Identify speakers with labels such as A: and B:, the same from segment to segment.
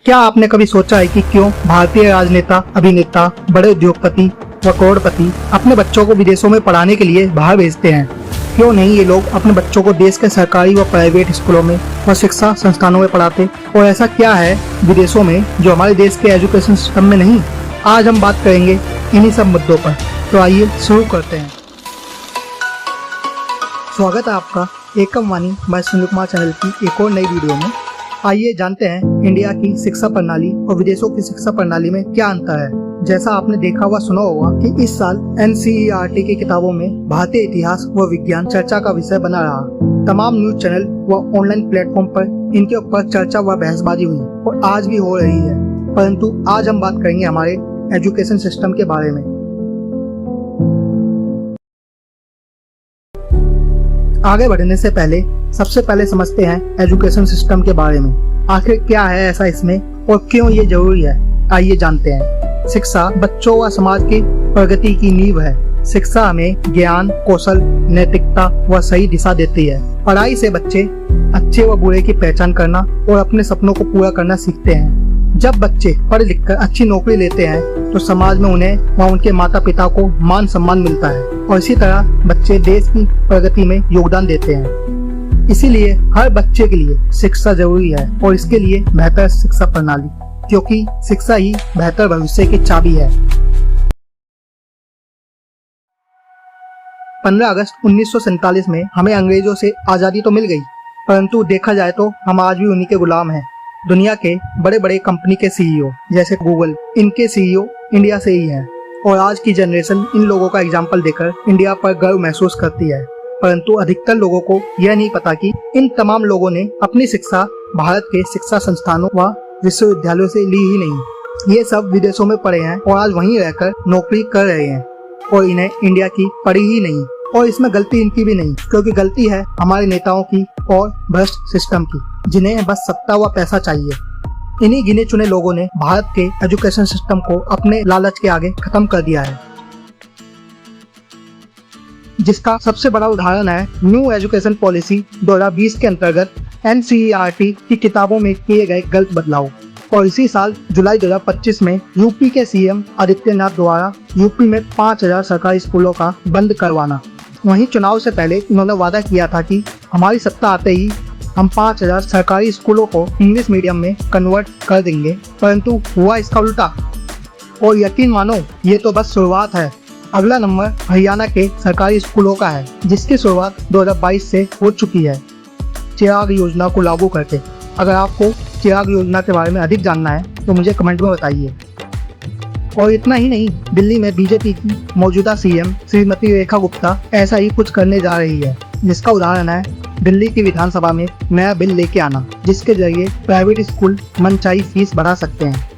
A: क्या आपने कभी सोचा है कि क्यों भारतीय राजनेता, अभिनेता, बड़े उद्योगपति व करोड़पति अपने बच्चों को विदेशों में पढ़ाने के लिए बाहर भेजते हैं? क्यों नहीं ये लोग अपने बच्चों को देश के सरकारी व प्राइवेट स्कूलों में व शिक्षा संस्थानों में पढ़ाते? और ऐसा क्या है विदेशों में जो हमारे देश के एजुकेशन सिस्टम में नहीं? आज हम बात करेंगे इन्हीं सब मुद्दों पर। तो आइए शुरू करते हैं। स्वागत है आपका एकम वाणी बाय सुनील कुमार चैनल की एक और नई वीडियो में। आइए जानते हैं इंडिया की शिक्षा प्रणाली और विदेशों की शिक्षा प्रणाली में क्या अंतर है। जैसा आपने देखा हुआ सुना होगा कि इस साल NCERT की किताबों में भारतीय इतिहास व विज्ञान चर्चा का विषय बना रहा। तमाम न्यूज चैनल व ऑनलाइन प्लेटफॉर्म पर इनके ऊपर चर्चा व बहसबाजी हुई और आज भी हो रही है। परंतु आज हम बात करेंगे हमारे एजुकेशन सिस्टम के बारे में। आगे बढ़ने से पहले सबसे पहले समझते हैं एजुकेशन सिस्टम के बारे में। आखिर क्या है ऐसा इसमें और क्यों ये जरूरी है, आइए जानते हैं। शिक्षा बच्चों व समाज की प्रगति की नींव है। शिक्षा हमें ज्ञान, कौशल, नैतिकता व सही दिशा देती है। पढ़ाई से बच्चे अच्छे व बुरे की पहचान करना और अपने सपनों को पूरा करना सीखते हैं। जब बच्चे पढ़ लिख कर अच्छी नौकरी लेते हैं तो समाज में उन्हें व उनके माता पिता को मान सम्मान मिलता है और इसी तरह बच्चे देश की प्रगति में योगदान देते हैं। इसीलिए हर बच्चे के लिए शिक्षा जरूरी है और इसके लिए बेहतर शिक्षा प्रणाली, क्योंकि शिक्षा ही बेहतर भविष्य की चाबी है। 15 अगस्त 1947 में हमें अंग्रेजों से आजादी तो मिल गई, परंतु देखा जाए तो हम आज भी उन्हीं के गुलाम हैं। दुनिया के बड़े बड़े कंपनी के CEO जैसे गूगल, इनके CEO इंडिया से ही हैं और आज की जनरेशन इन लोगों का एग्जाम्पल देकर इंडिया पर गर्व महसूस करती है। परंतु अधिकतर लोगों को यह नहीं पता कि इन तमाम लोगों ने अपनी शिक्षा भारत के शिक्षा संस्थानों व विश्वविद्यालयों से ली ही नहीं। ये सब विदेशों में पढ़े हैं और आज वहीं रहकर नौकरी कर रहे हैं और इन्हें इंडिया की पड़ी ही नहीं। और इसमें गलती इनकी भी नहीं, क्योंकि गलती है हमारे नेताओं की और भ्रष्ट सिस्टम की, जिन्हें बस सत्ता व पैसा चाहिए। इन्हीं गिने चुने लोगों ने भारत के एजुकेशन सिस्टम को अपने लालच के आगे खत्म कर दिया है, जिसका सबसे बड़ा उदाहरण है न्यू एजुकेशन पॉलिसी 2020 के अंतर्गत NCERT की किताबों में किए गए गलत बदलाव और इसी साल जुलाई 2025 में यूपी के CM आदित्यनाथ द्वारा यूपी में 5000 सरकारी स्कूलों का बंद करवाना। वहीं चुनाव से पहले उन्होंने वादा किया था कि हमारी सत्ता आते ही हम 5000 सरकारी स्कूलों को इंग्लिश मीडियम में कन्वर्ट कर देंगे, परंतु हुआ इसका उल्टा। और यकीन मानो ये तो बस शुरुआत है। अगला नंबर हरियाणा के सरकारी स्कूलों का है, जिसकी शुरुआत 2022 से हो चुकी है चिराग योजना को लागू करके। अगर आपको चिराग योजना के बारे में अधिक जानना है तो मुझे कमेंट में बताइए। और इतना ही नहीं, दिल्ली में बीजेपी की मौजूदा CM श्रीमती रेखा गुप्ता ऐसा ही कुछ करने जा रही है, जिसका उदाहरण है दिल्ली की विधानसभा में नया बिल लेके आना, जिसके जरिए प्राइवेट स्कूल मनचाही फीस बढ़ा सकते हैं।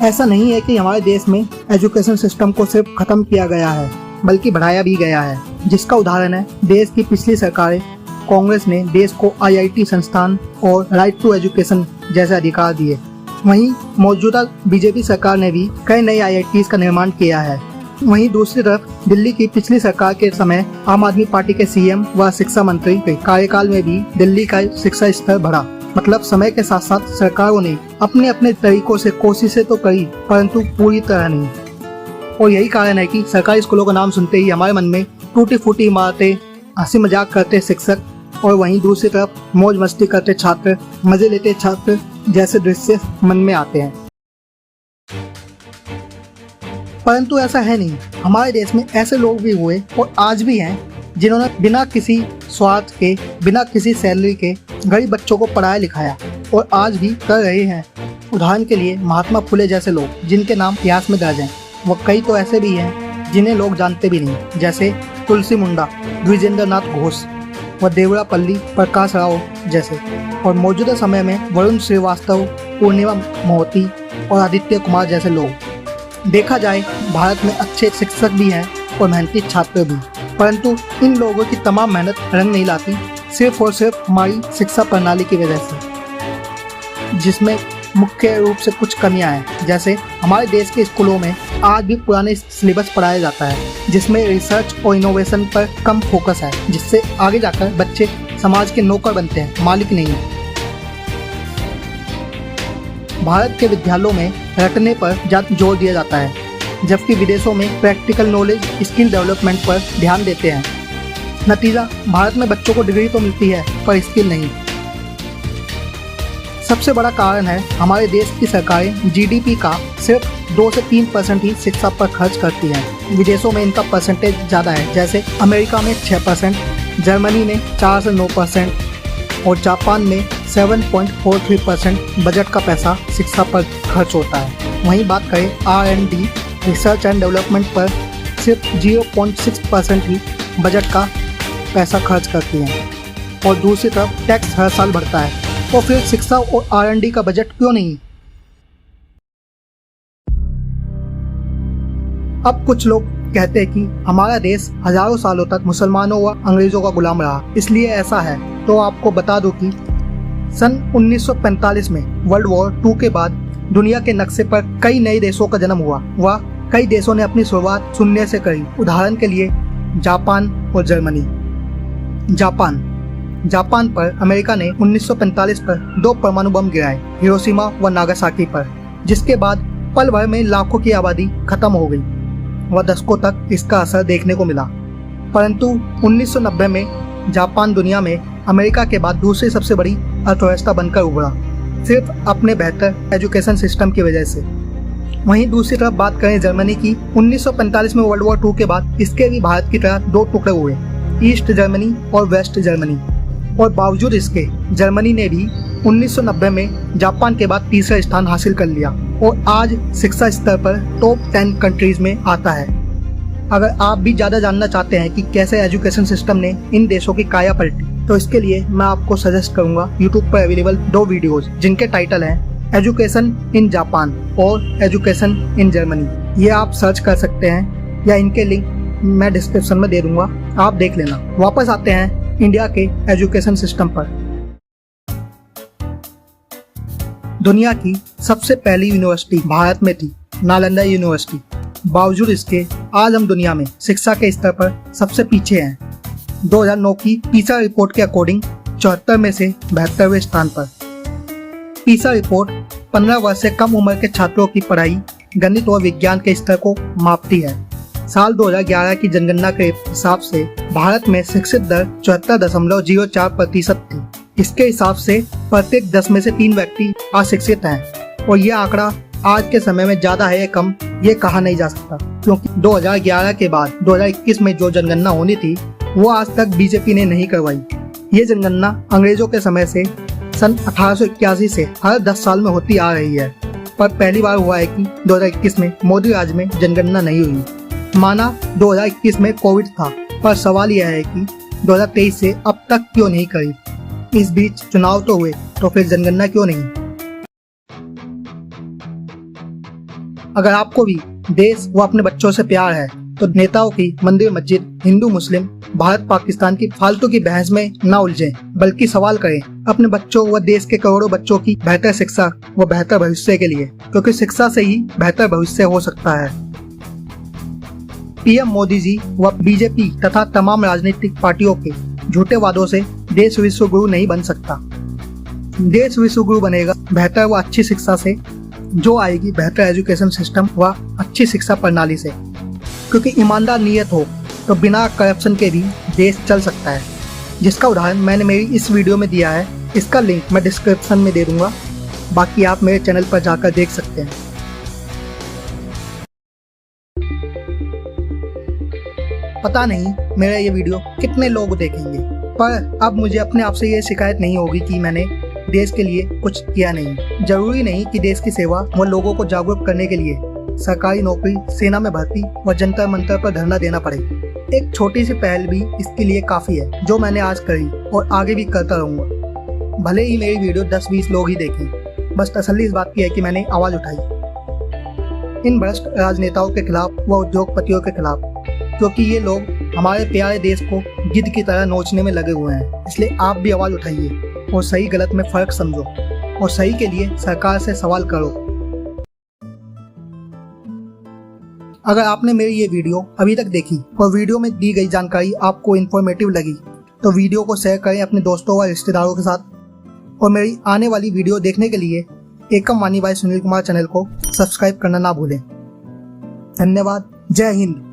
A: ऐसा नहीं है कि हमारे देश में एजुकेशन सिस्टम को सिर्फ खत्म किया गया है, बल्कि बढ़ाया भी गया है, जिसका उदाहरण है देश की पिछली सरकारें। कांग्रेस ने देश को IIT संस्थान और राइट टू एजुकेशन जैसे अधिकार दिए। वहीं मौजूदा बीजेपी सरकार ने भी कई नए IITs का निर्माण किया है। वहीं दूसरी तरफ दिल्ली की पिछली सरकार के समय आम आदमी पार्टी के CM व शिक्षा मंत्री के कार्यकाल में भी दिल्ली का शिक्षा स्तर बढ़ा। मतलब समय के साथ साथ सरकारों ने अपने अपने तरीकों से कोशिशें तो करी, परंतु पूरी तरह नहीं। और यही कारण है कि सरकारी स्कूलों का नाम सुनते ही हमारे मन में टूटी फूटी इमारतें, हंसी मजाक करते शिक्षक और वहीं दूसरी तरफ मौज मस्ती करते छात्र, मजे लेते छात्र जैसे दृश्य मन में आते हैं। परंतु ऐसा है नहीं। हमारे देश में ऐसे लोग भी हुए और आज भी हैं जिन्होंने बिना किसी स्वार्थ के, बिना किसी सैलरी के गरीब बच्चों को पढ़ाया लिखाया और आज भी कर रहे हैं। उदाहरण के लिए महात्मा फुले जैसे लोग, जिनके नाम इतिहास में दर्ज हैं, वो कई तो ऐसे भी हैं जिन्हें लोग जानते भी नहीं, जैसे तुलसी मुंडा, द्विजेंद्रनाथ घोष व देवरापल्ली प्रकाश राव जैसे। और मौजूदा समय में वरुण श्रीवास्तव, पूर्णिमा मोहती और आदित्य कुमार जैसे लोग। देखा जाए भारत में अच्छे शिक्षक भी हैं और मेहनती छात्र भी, परंतु इन लोगों की तमाम मेहनत रंग नहीं लाती, सिर्फ और सिर्फ हमारी शिक्षा प्रणाली की वजह से, जिसमें मुख्य रूप से कुछ कमियां हैं। जैसे हमारे देश के स्कूलों में आज भी पुराने सिलेबस पढ़ाया जाता है, जिसमें रिसर्च और इनोवेशन पर कम फोकस है, जिससे आगे जाकर बच्चे समाज के नौकर बनते हैं, मालिक नहीं। भारत के विद्यालयों में रटने पर ज्यादा जोर दिया जाता है, जबकि विदेशों में प्रैक्टिकल नॉलेज, स्किल डेवलपमेंट पर ध्यान देते हैं। नतीजा, भारत में बच्चों को डिग्री तो मिलती है पर स्किल नहीं। सबसे बड़ा कारण है हमारे देश की सरकारें जीडीपी का सिर्फ 2 से 3% ही शिक्षा पर खर्च करती हैं। विदेशों में इनका परसेंटेज ज़्यादा है, जैसे अमेरिका में 6%, जर्मनी में 4 से 9% और जापान में 7.43% बजट का पैसा शिक्षा पर खर्च होता है। वहीं बात करें R&D रिसर्च एंड डेवलपमेंट पर सिर्फ 0.6% ही बजट का पैसा खर्च करती हैं। और दूसरी तरफ टैक्स हर साल बढ़ता है, तो फिर शिक्षा और R&D का बजट क्यों नहीं? अब कुछ लोग कहते हैं कि हमारा देश हजारों सालों तक मुसलमानों व अंग्रेजों का गुलाम रहा, इसलिए ऐसा है। तो आपको बता दूं कि सन 1945 में वर्ल्ड वॉर 2 के बाद दुनिया के नक्शे पर कई नए देशों का जन्म हुआ व कई देशों ने अपनी शुरुआत शून्य से करी। उदाहरण के लिए जापान और जर्मनी। जापान पर अमेरिका ने 1945 पर 2 परमाणु बम गिराए, हिरोशिमा व नागासाकी पर, जिसके बाद पल भर में लाखों की आबादी खत्म हो गई व दशकों तक इसका असर देखने को मिला। परंतु 1990 में जापान दुनिया में अमेरिका के बाद दूसरी सबसे बड़ी अर्थव्यवस्था बनकर उभरा, सिर्फ अपने बेहतर एजुकेशन सिस्टम की वजह से। वहीं दूसरी तरफ बात करें जर्मनी की, 1945 में वर्ल्ड वॉर 2 के बाद इसके भी भारत की तरह 2 टुकड़े हुए, ईस्ट जर्मनी और वेस्ट जर्मनी। और बावजूद इसके जर्मनी ने भी 1990 में जापान के बाद तीसरा स्थान हासिल कर लिया और आज शिक्षा स्तर पर टॉप 10 कंट्रीज में आता है। अगर आप भी ज़्यादा जानना चाहते हैं कि कैसे एजुकेशन सिस्टम ने इन देशों की काया पलटी, तो इसके लिए मैं आपको सजेस्ट करूंगा यूट्यूब पर अवेलेबल 2 वीडियोस, जिनके टाइटल हैं एजुकेशन इन जापान और एजुकेशन इन जर्मनी। ये आप सर्च कर सकते हैं या इनके लिंक मैं डिस्क्रिप्शन में दे दूंगा, आप देख लेना। वापस आते हैं इंडिया के एजुकेशन सिस्टम पर। दुनिया की सबसे पहली यूनिवर्सिटी भारत में थी, नालंदा यूनिवर्सिटी। बावजूद इसके आज हम दुनिया में शिक्षा के स्तर पर सबसे पीछे हैं। 2009 की पीसा रिपोर्ट के अकॉर्डिंग 74 में से 72वें स्थान पर। पीसा रिपोर्ट 15 वर्ष से कम उम्र के छात्रों की पढ़ाई, गणित और विज्ञान के स्तर को मापती है। साल 2011 की जनगणना के हिसाब से भारत में शिक्षित दर 74.04% थी। इसके हिसाब से प्रत्येक 10 में से 3 व्यक्ति अशिक्षित हैं और यह आंकड़ा आज के समय में ज्यादा है या कम ये कहा नहीं जा सकता, क्योंकि 2011 के बाद 2021 में जो जनगणना होनी थी वो आज तक बीजेपी ने नहीं करवाई। ये जनगणना अंग्रेजों के समय से सन 1881 से हर 10 साल में होती आ रही है, पर पहली बार हुआ है कि 2021 में मोदी राज में जनगणना नहीं हुई। माना 2021 में कोविड था, पर सवाल यह है कि 2023 से अब तक क्यों नहीं करी। इस बीच चुनाव तो हुए, तो फिर जनगणना क्यों नहीं। अगर आपको भी देश व अपने बच्चों से प्यार है तो नेताओं की मंदिर मस्जिद, हिंदू मुस्लिम, भारत पाकिस्तान की फालतू की बहस में न उलझें, बल्कि सवाल करें अपने बच्चों व देश के करोड़ों बच्चों की बेहतर शिक्षा व बेहतर भविष्य के लिए, क्योंकि शिक्षा से ही बेहतर भविष्य हो सकता है। पीएम मोदी जी व बीजेपी तथा तमाम राजनीतिक पार्टियों के झूठे वादों से देश विश्व गुरु नहीं बन सकता। देश विश्व गुरु बनेगा बेहतर व अच्छी शिक्षा से, जो आएगी बेहतर एजुकेशन सिस्टम व अच्छी शिक्षा प्रणाली से। क्योंकि ईमानदार नीयत हो तो बिना करप्शन के भी देश चल सकता है, जिसका उदाहरण मैंने मेरी इस वीडियो में दिया है। इसका लिंक मैं डिस्क्रिप्शन में दे दूंगा, बाकी आप मेरे चैनल पर जाकर देख सकते हैं। पता नहीं मेरा ये वीडियो कितने लोग देखेंगे, पर अब मुझे अपने आप से ये शिकायत नहीं होगी कि मैंने देश के लिए कुछ किया नहीं। जरूरी नहीं कि देश की सेवा व लोगों को जागरूक करने के लिए सरकारी नौकरी, सेना में भर्ती व जंतर मंतर पर धरना देना पड़े। एक छोटी सी पहल भी इसके लिए काफी है, जो मैंने आज करी और आगे भी करता रहूंगा। भले ही मेरी वीडियो 10-20 लोग ही देखें, बस तसल्ली इस बात की है कि मैंने आवाज उठाई इन भ्रष्ट राजनेताओं के खिलाफ व उद्योगपतियों के खिलाफ, क्योंकि ये लोग हमारे प्यारे देश को गिद्ध की तरह नोचने में लगे हुए हैं। इसलिए आप भी आवाज उठाइए और सही गलत में फर्क समझो और सही के लिए सरकार से सवाल करो। अगर आपने मेरी ये वीडियो अभी तक देखी और वीडियो में दी गई जानकारी आपको इन्फॉर्मेटिव लगी, तो वीडियो को शेयर करें अपने दोस्तों व रिश्तेदारों के साथ। और मेरी आने वाली वीडियो देखने के लिए एकम वाणी बाय सुनील कुमार चैनल को सब्सक्राइब करना ना भूलें। धन्यवाद। जय हिंद।